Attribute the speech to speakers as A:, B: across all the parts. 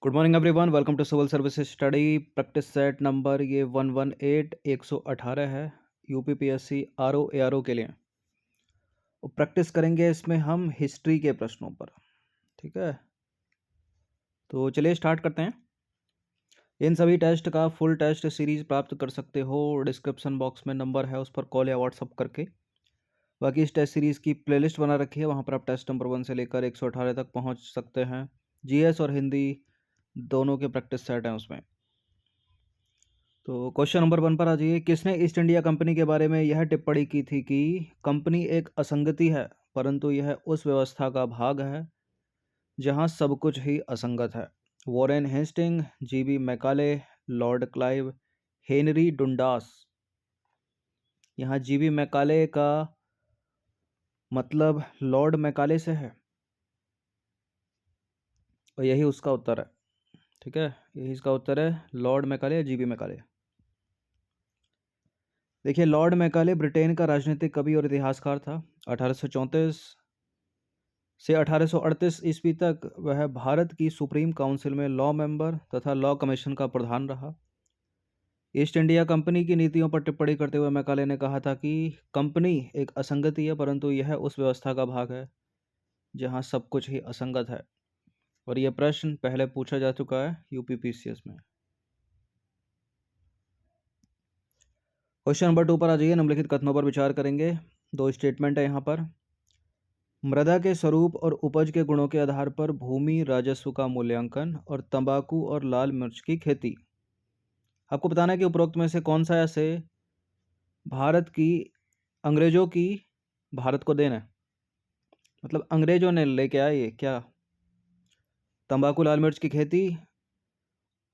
A: Good morning everyone, welcome to civil services study practice set number ये 118 118 है। UPPSC RO ARO के लिए और प्रैक्टिस करेंगे इसमें हम हिस्ट्री के प्रश्नों पर। ठीक है, तो चलिए स्टार्ट करते हैं। इन सभी टेस्ट का फुल टेस्ट सीरीज प्राप्त कर सकते हो, डिस्क्रिप्शन बॉक्स में नंबर है, उस पर कॉल या व्हाट्सअप करके। बाकी इस टेस्ट सीरीज की प्लेलिस्ट बना रखी है, वहाँ पर आप टेस्ट नंबर 1 से लेकर 118 तक पहुँच सकते हैं। जीएस और हिंदी दोनों के प्रैक्टिस सेट हैं उसमें। तो क्वेश्चन नंबर 1 पर आ जाइए। किसने ईस्ट इंडिया कंपनी के बारे में यह टिप्पणी की थी कि कंपनी एक असंगति है, परंतु यह उस व्यवस्था का भाग है जहां सब कुछ ही असंगत है? Warren Hasting, GB Macaulay, Lord Clive, Henry Dundas. यहाँ जीबी मैकाले का मतलब लॉर्ड मैकाले से है और यही उसका उत्तर है। ठीक है, यही इसका उत्तर है, लॉर्ड मैकाले या जीबी मैकाले। देखिए, लॉर्ड मैकाले ब्रिटेन का राजनीतिक कवि और इतिहासकार था। 1834 से 1838 ईस्वी तक वह भारत की सुप्रीम काउंसिल में लॉ मेंबर तथा लॉ कमीशन का प्रधान रहा। ईस्ट इंडिया कंपनी की नीतियों पर टिप्पणी करते हुए मैकाले ने कहा था कि कंपनी एक असंगति है, परंतु यह उस व्यवस्था का भाग है जहां सब कुछ ही असंगत है। और यह प्रश्न पहले पूछा जा चुका है यूपीपीसीएस में। क्वेश्चन नंबर 2 पर आ जाइए। निम्नलिखित कथनों पर विचार करेंगे। दो स्टेटमेंट है यहाँ पर। मृदा के स्वरूप और उपज के गुणों के आधार पर भूमि राजस्व का मूल्यांकन और तंबाकू और लाल मिर्च की खेती। आपको बताना है कि उपरोक्त में से कौन सा ऐसे भारत की अंग्रेजों की भारत को देन है, मतलब अंग्रेजों ने लेके आए ये क्या? तंबाकू लाल मिर्च की खेती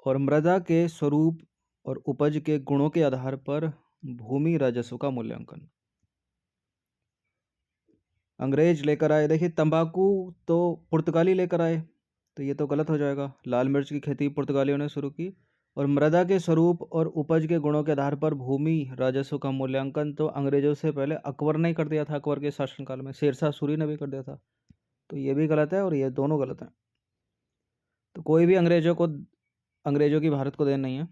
A: और मृदा के स्वरूप और उपज के गुणों के आधार पर भूमि राजस्व का मूल्यांकन। अंग्रेज लेकर आए। देखिए, तंबाकू तो पुर्तगाली लेकर आए, तो ये तो गलत हो जाएगा। लाल मिर्च की खेती पुर्तगालियों ने शुरू की और मृदा के स्वरूप और उपज के गुणों के आधार पर भूमि राजस्व का मूल्यांकन तो अंग्रेजों से पहले अकबर ने कर दिया था। अकबर के शासनकाल में शेरशाह सूरी ने भी कर दिया था, तो ये भी गलत है और ये दोनों गलत हैं। तो कोई भी अंग्रेजों की भारत को देन नहीं है।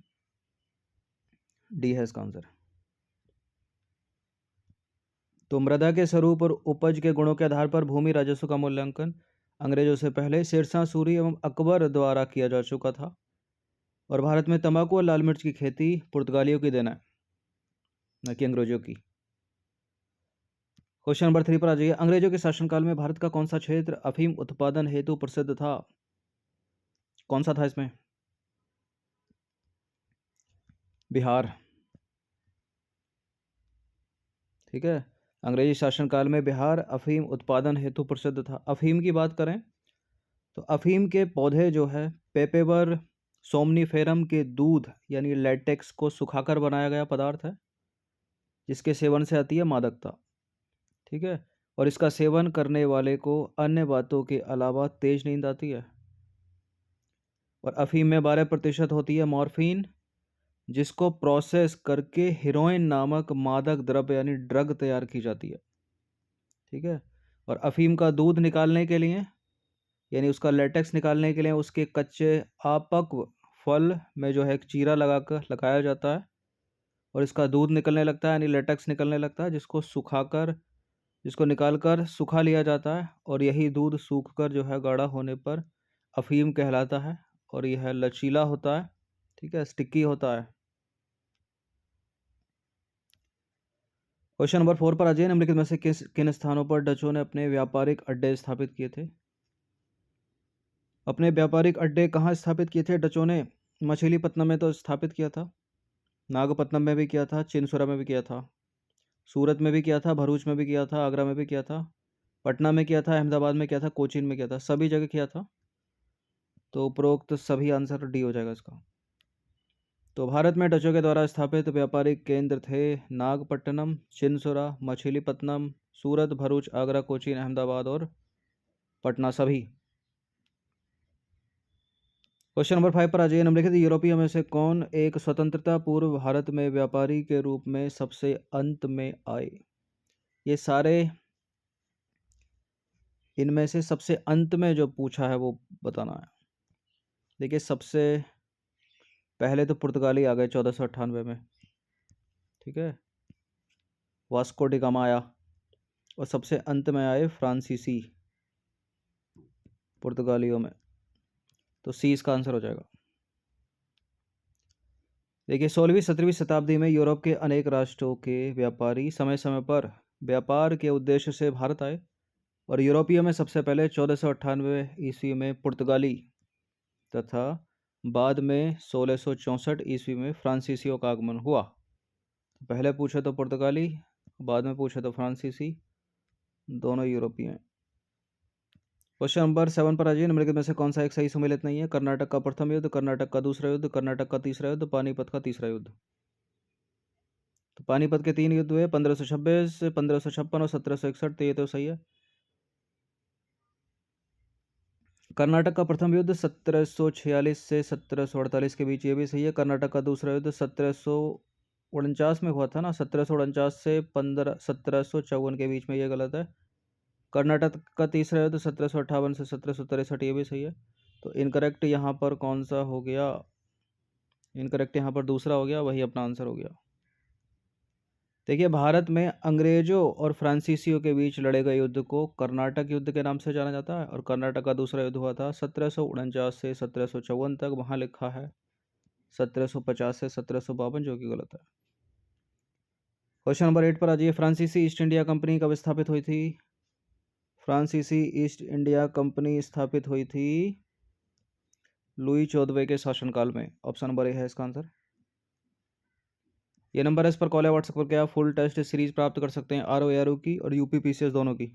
A: डी है इसका आंसर। तो मृदा के स्वरूप और उपज के गुणों के आधार पर भूमि राजस्व का मूल्यांकन अंग्रेजों से पहले शेरशाह सूरी एवं अकबर द्वारा किया जा चुका था और भारत में तंबाकू और लाल मिर्च की खेती पुर्तगालियों की देन है, न कि अंग्रेजों की। क्वेश्चन नंबर 3 पर आ जाइए। अंग्रेजों के शासनकाल में भारत का कौन सा क्षेत्र अफीम उत्पादन हेतु प्रसिद्ध था? कौन सा था इसमें? बिहार। ठीक है, अंग्रेजी शासनकाल में बिहार अफीम उत्पादन हेतु प्रसिद्ध था। अफीम की बात करें तो अफीम के पौधे जो है पेपेवर सोमनीफेरम के दूध यानी लेटेक्स को सुखाकर बनाया गया पदार्थ है, जिसके सेवन से आती है मादकता। ठीक है, और इसका सेवन करने वाले को अन्य बातों के अलावा तेज नींद आती है। और अफीम में 12% होती है मॉर्फिन, जिसको प्रोसेस करके हीरोइन नामक मादक द्रव्य यानी ड्रग तैयार की जाती है। ठीक है, और अफीम का दूध निकालने के लिए यानी उसका लेटेक्स निकालने के लिए उसके कच्चे अपक्व फल में जो है एक चीरा लगाया जाता है और इसका दूध निकलने लगता है यानी लेटेक्स निकलने लगता है, जिसको निकालकर सुखा लिया जाता है और यही दूध सूखकर जो है गाढ़ा होने पर अफीम कहलाता है और यह लचीला होता है। ठीक है, स्टिकी होता है। क्वेश्चन नंबर 4 पर आ जाइए। निम्नलिखित में से किन स्थानों पर डचों ने अपने व्यापारिक अड्डे स्थापित किए थे? अपने व्यापारिक अड्डे कहाँ स्थापित किए थे डचों ने? मछलीपट्टनम में तो स्थापित किया था, नागपट्टनम में भी किया था, चिनसुरा में भी किया था, सूरत में भी किया था, भरूच में भी किया था, आगरा में भी किया था, पटना में किया था, अहमदाबाद में किया था, कोचीन में किया था, सभी जगह किया था। तो उपरोक्त सभी आंसर डी हो जाएगा इसका। तो भारत में डचों के द्वारा स्थापित व्यापारिक केंद्र थे नागपट्टनम, चिनसुरा, मछलीपट्टनम, सूरत, भरूच, आगरा, कोचीन, अहमदाबाद और पटना सभी। क्वेश्चन नंबर 5 पर आ जाइए। निम्नलिखित यूरोपीय में से कौन एक स्वतंत्रता पूर्व भारत में व्यापारी के रूप में सबसे अंत में आए? ये सारे इनमें से सबसे अंत में जो पूछा है वो बताना है। देखिए सबसे पहले तो पुर्तगाली आ गए 1498 में, ठीक है, वास्को डी गामा आया, और सबसे अंत में आए फ्रांसीसी पुर्तगालियों में। तो सी इसका आंसर हो जाएगा। देखिए 16वीं-17वीं शताब्दी में यूरोप के अनेक राष्ट्रों के व्यापारी समय समय पर व्यापार के उद्देश्य से भारत आए, और यूरोपियों में सबसे पहले 1498 ईस्वी में पुर्तगाली तथा बाद में 1664 ईस्वी में फ्रांसीसियों का आगमन हुआ। पहले पूछे तो पुर्तगाली, बाद में पूछे तो फ्रांसीसी, दोनों यूरोपीय हैं। क्वेश्चन नंबर 7 पर आ जाइए। निम्नलिखित में से कौन सा एक सही सम्मिलित नहीं है? कर्नाटक का प्रथम युद्ध, कर्नाटक का दूसरा युद्ध, कर्नाटक का तीसरा युद्ध, पानीपत का तीसरा युद्ध। तो पानीपत के 3 युद्ध हुए, 1526, 1556 और 1761। तो ये तो सही है। कर्नाटक का प्रथम युद्ध 1746 से 1748 के बीच, ये भी सही है। कर्नाटक का दूसरा युद्ध 1749 में हुआ था ना, 1749 से 1754 के बीच में, ये गलत है। कर्नाटक का तीसरा युद्ध 1758 से 1763, ये भी सही है। तो इनकरेक्ट यहाँ पर कौन सा हो गया? इनकरेक्ट यहाँ पर दूसरा हो गया, वही अपना आंसर हो गया। देखिए भारत में अंग्रेजों और फ्रांसीसियों के बीच लड़े गए युद्ध को कर्नाटक युद्ध के नाम से जाना जाता है, और कर्नाटक का दूसरा युद्ध हुआ था 1749 से 1754 तक। वहाँ लिखा है 1750 से 1752, जो कि गलत है। क्वेश्चन नंबर 8 पर आ जाइए। फ्रांसीसी ईस्ट इंडिया कंपनी कब स्थापित हुई थी? फ्रांसीसी ईस्ट इंडिया कंपनी स्थापित हुई थी लुई 14वें के शासनकाल में। ऑप्शन नंबर ए है इसका आंसर। ये नंबर है, इस पर कॉल है, व्हाट्सएप करके आप फुल टेस्ट सीरीज प्राप्त कर सकते हैं, RO की और UPPCS दोनों की।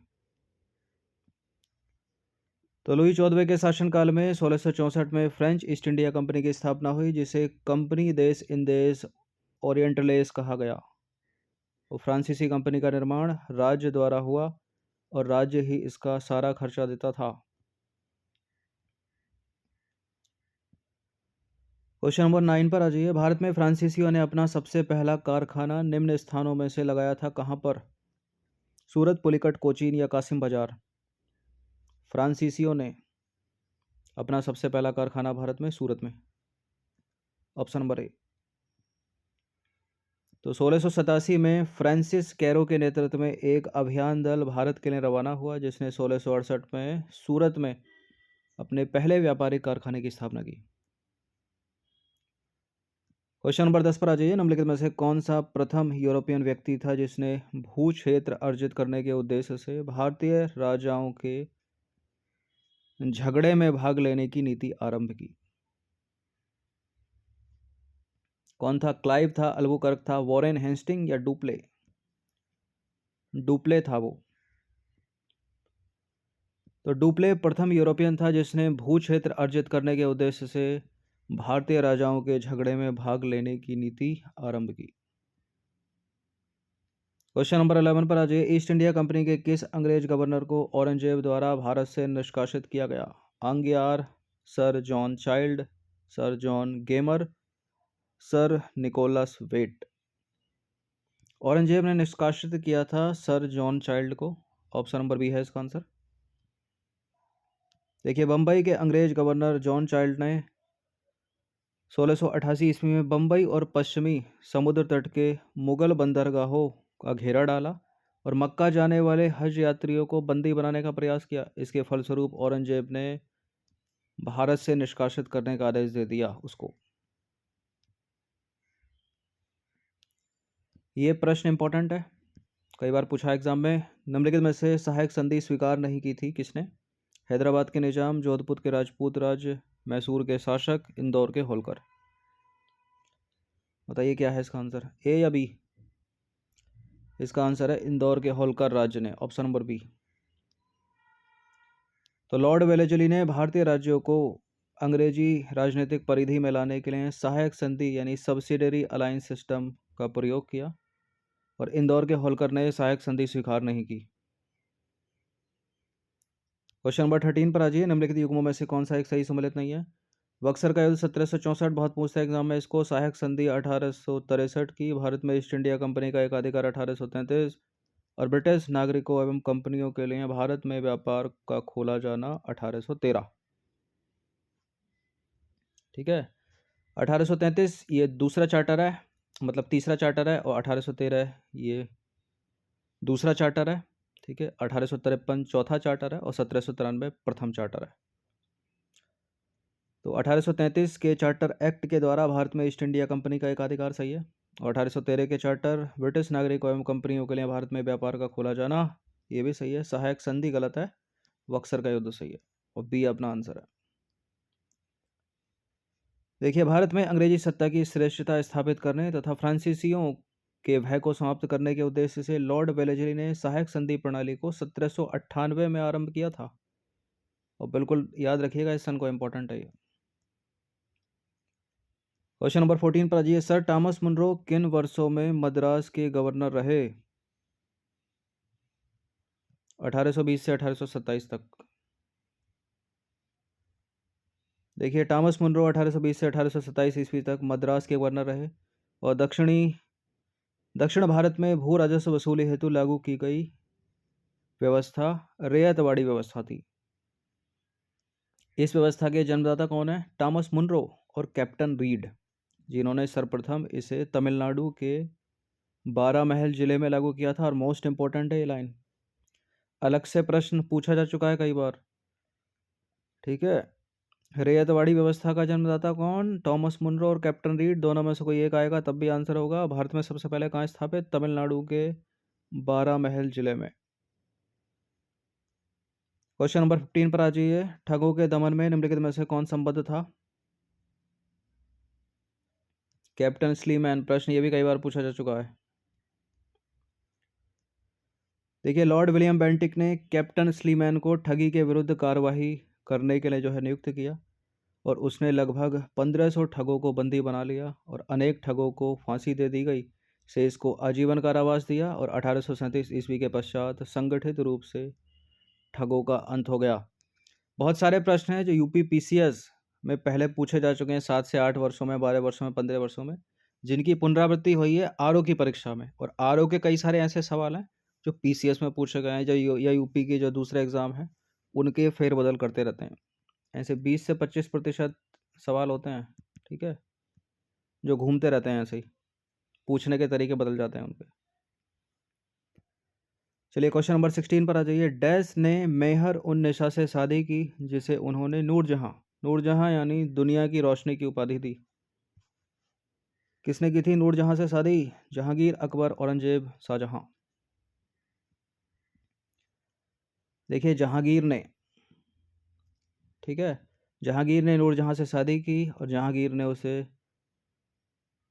A: तो लुई 14वें के शासनकाल में 1664 में फ्रेंच ईस्ट इंडिया कंपनी की स्थापना हुई, जिसे कंपनी देश इन देश ओरिएंटलेस कहा गया। और फ्रांसीसी कंपनी का निर्माण राज्य द्वारा हुआ, और राज्य ही इसका सारा खर्चा देता था। क्वेश्चन नंबर 9 पर आ जाइए। भारत में फ्रांसीसियों ने अपना सबसे पहला कारखाना निम्न स्थानों में से लगाया था, कहाँ पर? सूरत, पुलिकट, कोचीन या कासिम बाजार। फ्रांसीसियों ने अपना सबसे पहला कारखाना भारत में सूरत में। Option number A. तो 1687 में फ्रांसिस कैरो के नेतृत्व में एक अभियान दल भारत के लिए रवाना हुआ, जिसने 1668 में सूरत में अपने पहले व्यापारिक कारखाने की स्थापना की। क्वेश्चन नंबर 10 पर आ जाइए। निम्नलिखित में से कौन सा प्रथम यूरोपियन व्यक्ति था जिसने भू क्षेत्र अर्जित करने के उद्देश्य से भारतीय राजाओं के झगड़े में भाग लेने की नीति आरंभ की? कौन था? क्लाइव था, अल्बुकर्क था, वॉरेन हेस्टिंग या डुप्ले? डुप्ले था वो। तो डुप्ले प्रथम यूरोपियन था जिसने भू क्षेत्र अर्जित करने के उद्देश्य से भारतीय राजाओं के झगड़े में भाग लेने की नीति आरंभ की। क्वेश्चन नंबर 11 पर आ जाइए। ईस्ट इंडिया कंपनी के किस अंग्रेज गवर्नर को औरंगजेब द्वारा भारत से निष्कासित किया गया? Aungier, sir John Child, sir John Gayer, sir Nicholas Waite. Aurangzeb ने निष्कासित किया था सर जॉन चाइल्ड को। ऑप्शन नंबर बी है इसका आंसर। देखिए बम्बई के अंग्रेज गवर्नर जॉन चाइल्ड ने 1688 ईस्वी में बम्बई और पश्चिमी समुद्र तट के मुगल बंदरगाहों का घेरा डाला, और मक्का जाने वाले हज यात्रियों को बंदी बनाने का प्रयास किया। इसके फलस्वरूप औरंगजेब ने भारत से निष्कासित करने का आदेश दे दिया उसको। ये प्रश्न इंपॉर्टेंट है, कई बार पूछा एग्जाम में। निम्नलिखित में से सहायक संधि स्वीकार नहीं की थी किसने? हैदराबाद के निजाम, जोधपुर के राजपूत राज, मैसूर के शासक, इंदौर के होलकर। बताइए क्या है इसका आंसर, ए या बी? इसका आंसर है इंदौर के होलकर राज्य ने। Option number B. तो लॉर्ड वेलेस्ली ने भारतीय राज्यों को अंग्रेजी राजनीतिक परिधि में लाने के लिए सहायक संधि यानी सब्सिडरी अलायंस सिस्टम का प्रयोग किया, और इंदौर के होलकर ने सहायक संधि स्वीकार नहीं की। क्वेश्चन नंबर 13 पर आ जाइए। निम्नलिखित युग्मों में से कौन सा एक सही सम्मिलित नहीं है? बक्सर का युद्ध 1764 बहुत पूछता है एग्जाम में इसको। सहायक संधि 1863 की। भारत में ईस्ट इंडिया कंपनी का एकाधिकार 1833, और ब्रिटिश नागरिकों एवं कंपनियों के लिए भारत में व्यापार का खोला जाना 1813। ठीक है। 1833 ये दूसरा चार्टर है, मतलब तीसरा चार्टर है, और 1813 ये दूसरा चार्टर है। ठीक है। 1853 चौथा चार्टर है और 1793 प्रथम चार्टर है। तो 1833 के चार्टर एक्ट के द्वारा भारत में ईस्ट इंडिया कंपनी का एकाधिकार सही है। और 1813 के चार्टर ब्रिटिश नागरिकों एवं कंपनियों के लिए भारत में व्यापार का खोला जाना, ये भी सही है। सहायक संधि गलत है, बक्सर का युद्ध सही है, और बी अपना आंसर है। देखिए, भारत में अंग्रेजी सत्ता की श्रेष्ठता स्थापित करने तथा फ्रांसीसियों के भय को समाप्त करने के उद्देश्य से लॉर्ड वेलेस्ली ने सहायक संधि प्रणाली को 1798 में आरंभ किया था। और बिल्कुल याद रखिएगा, इस सन को इंपॉर्टेंट है ये। क्वेश्चन नंबर 14 पर आ जाइए। सर टॉमस मुनरो किन वर्षों में मद्रास के गवर्नर रहे? 1820 से 1827 तक। देखिए, टॉमस मुनरो 1820 से 1827 ईस्वी तक मद्रास के गवर्नर रहे और दक्षिण भारत में भू राजस्व वसूली हेतु लागू की गई व्यवस्था रैयतवाड़ी व्यवस्था थी। इस व्यवस्था के जन्मदाता कौन है? टॉमस मुनरो और कैप्टन रीड, जिन्होंने सर्वप्रथम इसे तमिलनाडु के बारामहल जिले में लागू किया था। और मोस्ट इंपॉर्टेंट है ये लाइन, अलग से प्रश्न पूछा जा चुका है कई बार। ठीक है। रैयतवाड़ी व्यवस्था का जन्मदाता कौन? टॉमस मुनरो और कैप्टन रीड, दोनों में से कोई एक आएगा तब भी आंसर होगा। भारत में सबसे पहले कहाँ स्थापित? तमिलनाडु के बारामहल जिले में। क्वेश्चन नंबर 15 पर आ जाइए। ठगों के दमन में निम्नलिखित में से कौन संबद्ध था? कैप्टन स्लीमैन, प्रश्न ये भी कई बार पूछा जा चुका है। देखिए, लॉर्ड विलियम बेंटिक ने कैप्टन स्लीमैन को ठगी के विरुद्ध कार्यवाही करने के लिए जो है नियुक्त किया, और उसने लगभग 1500 ठगों को बंदी बना लिया और अनेक ठगों को फांसी दे दी गई, से इसको आजीवन कारावास दिया। और 1837 ईस्वी के पश्चात संगठित रूप से ठगों का अंत हो गया। बहुत सारे प्रश्न हैं जो यूपी पीसीएस में पहले पूछे जा चुके हैं, 7 से 8 वर्षों में, 12 वर्षों में, 15 वर्षों में, जिनकी पुनरावृत्ति हुई है आरओ की परीक्षा में। और आरओ के कई सारे ऐसे सवाल हैं जो पीसीएस में पूछे गए हैं, या यूपी के जो दूसरे एग्जाम हैं उनके फेरबदल करते रहते हैं। ऐसे 20 से 25% सवाल होते हैं, ठीक है, जो घूमते रहते हैं, ऐसे ही पूछने के तरीके बदल जाते हैं उनके। चलिए, क्वेश्चन नंबर 16 पर आ जाइए। डैश ने मेहर उन निशा से शादी की जिसे उन्होंने नूरजहां यानी दुनिया की रोशनी की उपाधि दी। किसने की थी नूरजहां से शादी? जहांगीर, अकबर, औरंगजेब, शाहजहां। देखिए, जहांगीर ने, ठीक है, जहांगीर ने नूरजहां से शादी की और जहांगीर ने उसे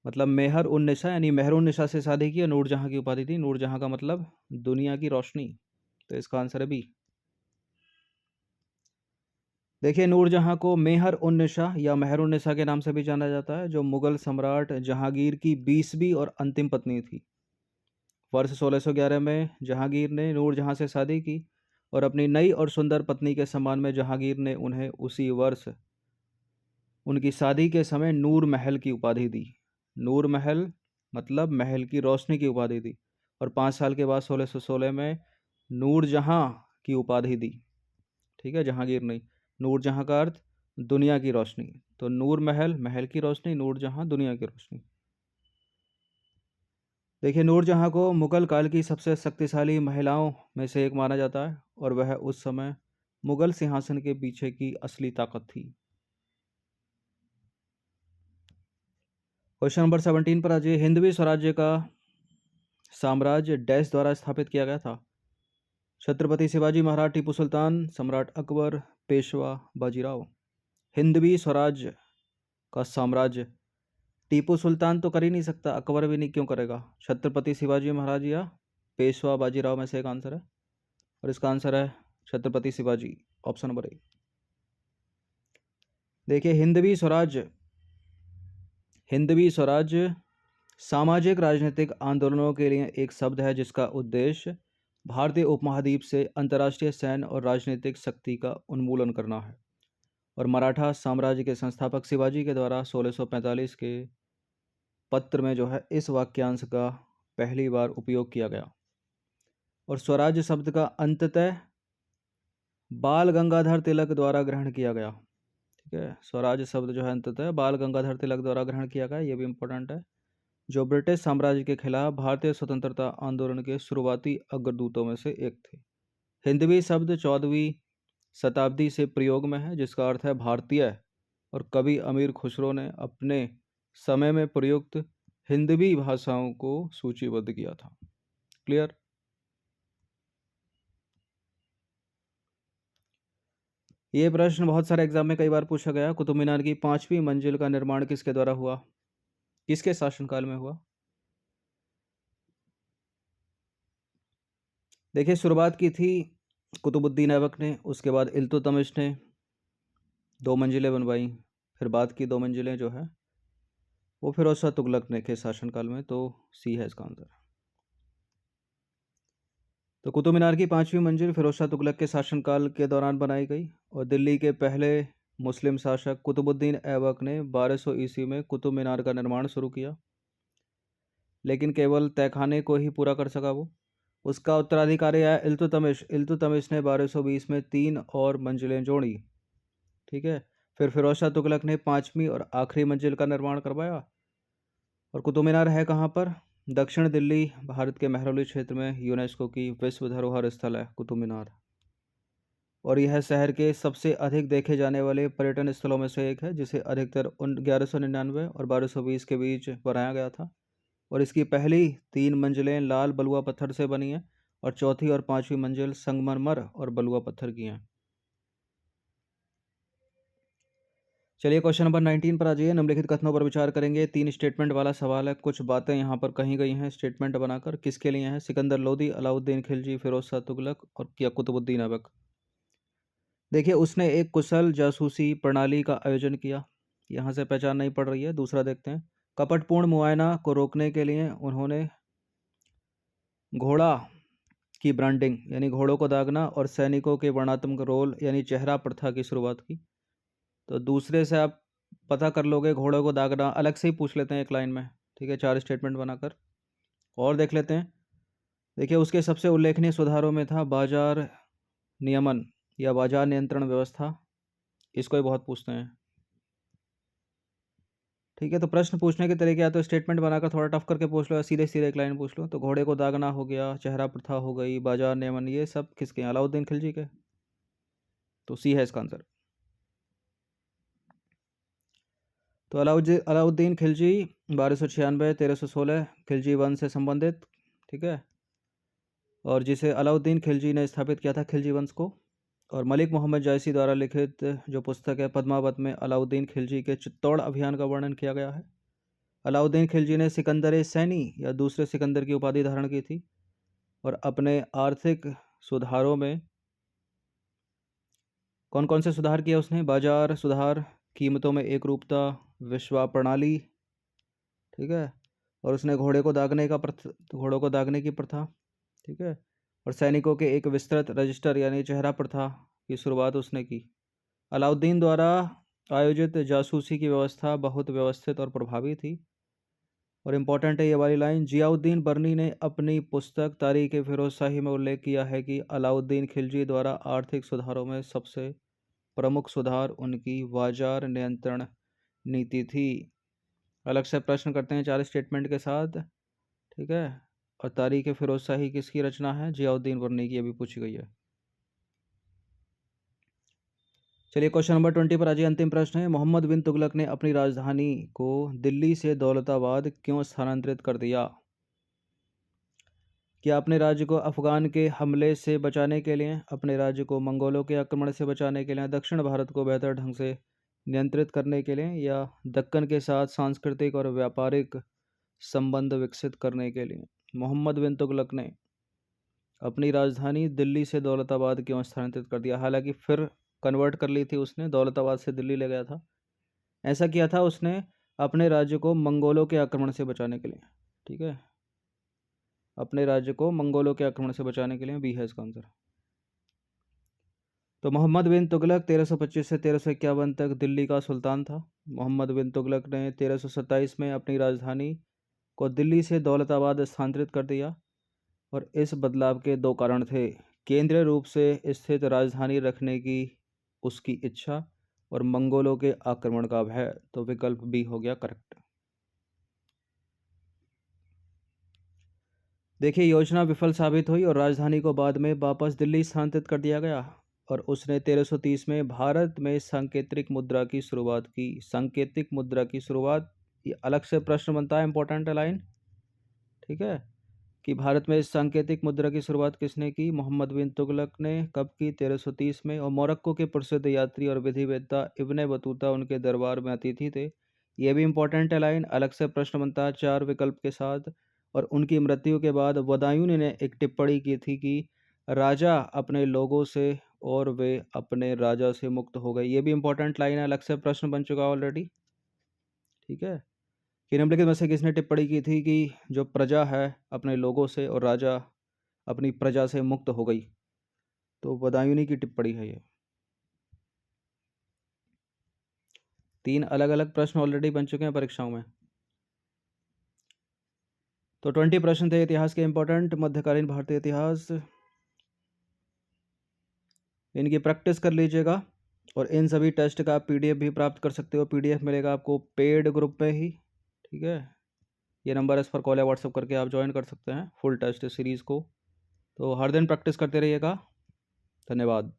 A: मतलब मेहर उन निशा यानी मेहरुन निशा से शादी की और नूरजहां की उपाधि दी। नूरजहां का मतलब दुनिया की रोशनी, तो इसका आंसर है बी। देखिए, नूरजहां को मेहर उन निशा या मेहरुन निशा के नाम से भी जाना जाता है, जो मुगल सम्राट जहांगीर की 20वीं और अंतिम पत्नी थी। वर्ष 1611 में जहांगीर ने नूरजहां से शादी की और अपनी नई और सुंदर पत्नी के सम्मान में जहांगीर ने उन्हें उसी वर्ष उनकी शादी के समय नूर महल की उपाधि दी। नूर महल मतलब महल की रोशनी की उपाधि दी। और 5 साल के बाद 1616 में नूरजहां की उपाधि दी। ठीक है, जहांगीर नहीं। नूरजहां का अर्थ दुनिया की रोशनी, तो नूर महल महल की रोशनी, नूरजहां दुनिया की रोशनी। देखिए, नूरजहां को मुगल काल की सबसे शक्तिशाली महिलाओं में से एक माना जाता है और वह उस समय मुगल सिंहासन के पीछे की असली ताकत थी। क्वेश्चन नंबर 17 पर आ जाइए। हिंदवी स्वराज्य का साम्राज्य डैश द्वारा स्थापित किया गया था? छत्रपति शिवाजी महाराज, टीपू सुल्तान, सम्राट अकबर, पेशवा बाजीराव। हिंदवी स्वराज्य का साम्राज्य टीपू सुल्तान तो कर ही नहीं सकता, अकबर भी नहीं, क्यों करेगा? छत्रपति शिवाजी महाराज या पेशवा बाजीराव में से एक आंसर है, और इसका आंसर है Chhatrapati Shivaji, option number A. देखिए, हिंदवी स्वराज्य सामाजिक राजनीतिक आंदोलनों के लिए एक शब्द है जिसका उद्देश्य भारतीय उपमहाद्वीप से अंतर्राष्ट्रीय सैन्य और राजनीतिक शक्ति का उन्मूलन करना है। और मराठा साम्राज्य के संस्थापक शिवाजी के द्वारा 1645 के पत्र में जो है इस वाक्यांश का पहली बार उपयोग किया गया। और स्वराज्य शब्द का अंततः बाल गंगाधर तिलक द्वारा ग्रहण किया गया। ठीक है। स्वराज शब्द जो है अंततः बाल गंगाधर तिलक द्वारा ग्रहण किया गया, ये भी इम्पोर्टेंट है, जो ब्रिटिश साम्राज्य के खिलाफ भारतीय स्वतंत्रता आंदोलन के शुरुआती अग्रदूतों में से एक थे। हिंदवी शब्द 14वीं शताब्दी से प्रयोग में है, जिसका अर्थ है भारतीय, और कवि अमीर खुसरो ने अपने समय में प्रयुक्त हिंदवी भाषाओं को सूचीबद्ध किया था। क्लियर? ये प्रश्न बहुत सारे एग्जाम में कई बार पूछा गया। कुतुब मीनार की 5वीं मंजिल का निर्माण किसके द्वारा हुआ, किसके शासनकाल में हुआ? देखिए, शुरुआत की थी कुतुबुद्दीन ऐबक ने, उसके बाद इल्तुतमिश ने 2 मंजिलें बनवाई, फिर बाद की 2 मंजिलें जो है वो फिरोज शाह तुगलक ने के शासनकाल में, तो सी है इसका आंसर। तो कुतुब मीनार की 5वीं मंजिल फिरोज शाह तुगलक के शासनकाल के दौरान बनाई गई, और दिल्ली के पहले मुस्लिम शासक कुतुबुद्दीन ऐबक ने 1200 ईस्वी में कुतुब मीनार का निर्माण शुरू किया, लेकिन केवल तहखाने को ही पूरा कर सका वो। उसका उत्तराधिकारी आया इल्तुतमिश। इल्तुतमिश ने 1220 में 3 और मंजिलें जोड़ी, ठीक है। फिर फिरोज शाह तुगलक ने 5वीं और आखिरी मंजिल का निर्माण करवाया। और कुतुब मीनार है कहाँ पर? दक्षिण दिल्ली, भारत के मेहरौली क्षेत्र में यूनेस्को की विश्व धरोहर स्थल है कुतुब मीनार, और यह शहर के सबसे अधिक देखे जाने वाले पर्यटन स्थलों में से एक है, जिसे अधिकतर 1199 और 1220 के बीच बनाया गया था। और इसकी पहली 3 मंजिलें लाल बलुआ पत्थर से बनी हैं, और चौथी और 5वीं मंजिल संगमरमर और बलुआ पत्थर की हैं। चलिए क्वेश्चन नंबर 19 पर आ जाइए। निम्नलिखित कथनों पर विचार करेंगे। 3 स्टेटमेंट वाला सवाल है, कुछ बातें यहाँ पर कही गई हैं स्टेटमेंट बनाकर। किसके लिए हैं? सिकंदर लोदी, अलाउद्दीन खिलजी, फिरोज शाह तुगलक और या कुतुबुद्दीन ऐबक। देखिए, उसने एक कुशल जासूसी प्रणाली का आयोजन किया, यहाँ से पहचान नहीं पड़ रही है। दूसरा देखते हैं, कपटपूर्ण मुआयना को रोकने के लिए उन्होंने घोड़ा की ब्रांडिंग यानी घोड़ों को दागना और सैनिकों के वर्णात्मक रोल यानी चेहरा प्रथा की शुरुआत की। तो दूसरे से आप पता कर लोगे, घोड़ों को दागना अलग से ही पूछ लेते हैं एक लाइन में, ठीक है, 4 स्टेटमेंट बनाकर। और देख लेते हैं। देखिए, उसके सबसे उल्लेखनीय सुधारों में था बाजार नियमन या बाजार नियंत्रण व्यवस्था, इसको ही बहुत पूछते हैं, ठीक है। तो प्रश्न पूछने के तरीके या तो स्टेटमेंट बनाकर थोड़ा टफ करके पूछ लो, या सीधे सीधे एक लाइन पूछ लो। तो घोड़े को दागना हो गया, चेहरा प्रथा हो गई, बाजार नियमन, ये सब किसके? अलाउद्दीन खिलजी के। तो सी है इसका आंसर। तो अलाउद्दीन खिलजी 1296 1316 खिलजी वंश से संबंधित, ठीक है, और जिसे अलाउद्दीन खिलजी ने स्थापित किया था खिलजी वंश को। और मलिक मोहम्मद जायसी द्वारा लिखित जो पुस्तक है पद्मावत में अलाउद्दीन खिलजी के चित्तौड़ अभियान का वर्णन किया गया है। अलाउद्दीन खिलजी ने सिकंदर सैनी या दूसरे सिकंदर की उपाधि धारण की थी, और अपने आर्थिक सुधारों में कौन कौन से सुधार किया उसने? बाजार सुधार, कीमतों में एक रूपता, विश्वा प्रणाली, ठीक है, और उसने घोड़ों को दागने की प्रथा, ठीक है, और सैनिकों के एक विस्तृत रजिस्टर यानी चेहरा प्रथा की शुरुआत उसने की। अलाउद्दीन द्वारा आयोजित जासूसी की व्यवस्था बहुत व्यवस्थित और प्रभावी थी। और इम्पॉर्टेंट है ये वाली लाइन, जियाउद्दीन बर्नी ने अपनी पुस्तक तारीख फिरोजशाही में उल्लेख किया है कि अलाउद्दीन खिलजी द्वारा आर्थिक सुधारों में सबसे प्रमुख सुधार उनकी बाजार नियंत्रण नीति थी। अलग से प्रश्न करते हैं 4 स्टेटमेंट के साथ, ठीक है। और तारीख फिरोजशाही किसकी रचना है? जियाउद्दीन बर्नी की, अभी पूछी गई है। चलिए क्वेश्चन नंबर 20 पर आ जाइए। अंतिम प्रश्न है, मोहम्मद बिन तुगलक ने अपनी राजधानी को दिल्ली से दौलताबाद क्यों स्थानांतरित कर दिया? क्या अपने राज्य को अफगान के हमले से बचाने के लिए, अपने राज्य को मंगोलों के आक्रमण से बचाने के लिए, दक्षिण भारत को बेहतर ढंग से नियंत्रित करने के लिए, या दक्कन के साथ सांस्कृतिक और व्यापारिक संबंध विकसित करने के लिए? मोहम्मद बिन तुगलक ने अपनी राजधानी दिल्ली से दौलताबाद क्यों स्थानांतरित कर दिया? हालांकि फिर कन्वर्ट कर ली थी उसने, दौलताबाद से दिल्ली ले गया था। ऐसा किया था उसने अपने राज्य को मंगोलों के आक्रमण से बचाने के लिए, ठीक है, अपने राज्य को मंगोलों के आक्रमण से बचाने के लिए, बी है इसका आंसर। तो मोहम्मद बिन तुगलक 1325 से 1351 तक दिल्ली का सुल्तान था। मोहम्मद बिन तुगलक ने 1327 में अपनी राजधानी को दिल्ली से दौलताबाद स्थानांतरित कर दिया, और इस बदलाव के 2 कारण थे। केंद्रीय रूप से स्थित राजधानी रखने की उसकी इच्छा, और मंगोलों के आक्रमण का भय। तो विकल्प बी हो गया करेक्ट। देखिए, योजना विफल साबित हुई और राजधानी को बाद में वापस दिल्ली स्थानांतरित कर दिया गया और उसने 1330 में भारत में सांकेतिक मुद्रा की शुरुआत की। सांकेतिक मुद्रा की शुरुआत, ये अलग से प्रश्न बनता है, इंपॉर्टेंट लाइन, ठीक है, कि भारत में सांकेतिक मुद्रा की शुरुआत किसने की? मोहम्मद बिन तुगलक ने। कब की? 1330 में। और मोरक्को के प्रसिद्ध यात्री और विधिवेत्ता इब्ने बतूता उनके दरबार में अतिथि थे। ये भी इंपॉर्टेंट है लाइन, अलग से प्रश्न बनता है 4 विकल्प के साथ। और उनकी मृत्यु के बाद बदायूं ने एक टिप्पणी की थी कि राजा अपने लोगों से और वे अपने राजा से मुक्त हो गए। ये भी इंपॉर्टेंट लाइन है, अलग से प्रश्न बन चुका ऑलरेडी, ठीक है, कि निम्नलिखित में से किसने टिप्पणी की थी कि जो प्रजा है अपने लोगों से और राजा अपनी प्रजा से मुक्त हो गई? तो बदायूनी की टिप्पणी है ये। 3 अलग अलग प्रश्न ऑलरेडी बन चुके हैं परीक्षाओं में। तो 20 प्रश्न थे इतिहास के इंपॉर्टेंट, मध्यकालीन भारतीय इतिहास। इनकी प्रैक्टिस कर लीजिएगा और इन सभी टेस्ट का आप पीडीएफ भी प्राप्त कर सकते हो। पीडीएफ मिलेगा आपको पेड ग्रुप में ही, ठीक है। ये नंबर इस पर कॉल या व्हाट्सअप करके आप ज्वाइन कर सकते हैं फुल टेस्ट सीरीज़ को। तो हर दिन प्रैक्टिस करते रहिएगा। धन्यवाद।